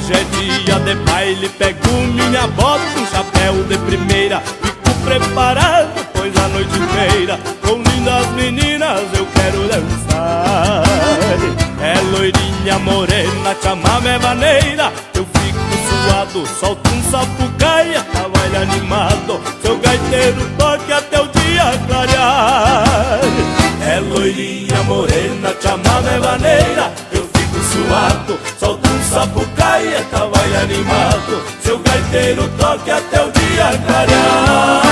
hoje é dia de baile. Pego minha bota, um chapéu de primeira, fico preparado, pois a noite inteira com lindas meninas eu quero dançar. É loirinha, morena, chamame vaneira, eu fico suado, solto um sapucaia, cavalo animado, seu gaiteiro toque até o dia clarear. É loirinha, morena, chamame vaneira, eu fico suado, solto um sapucaia, cavalo animado, seu gaiteiro toque até o dia clarear.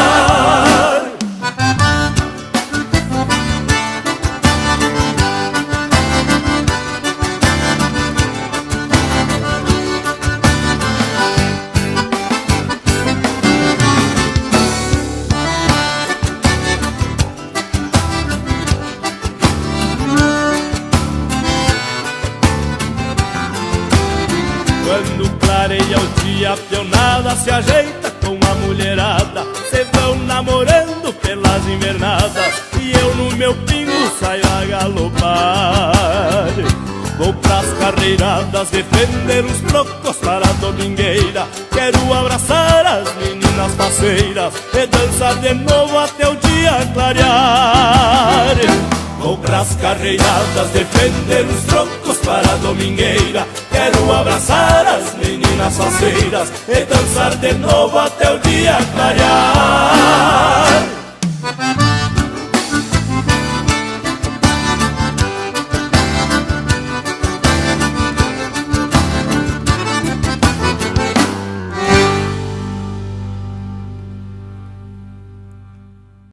Quando clareia o dia, a peonada se ajeita com a mulherada, cê vão namorando pelas invernadas e eu no meu pingo saio a galopar. Vou pras carreiradas defender os trocos para a domingueira, quero abraçar as meninas parceiras e dançar de novo até o dia clarear. Vou pras carreiradas defender os trocos para a domingueira, quero abraçar as meninas faceiras e dançar de novo até o dia clarear.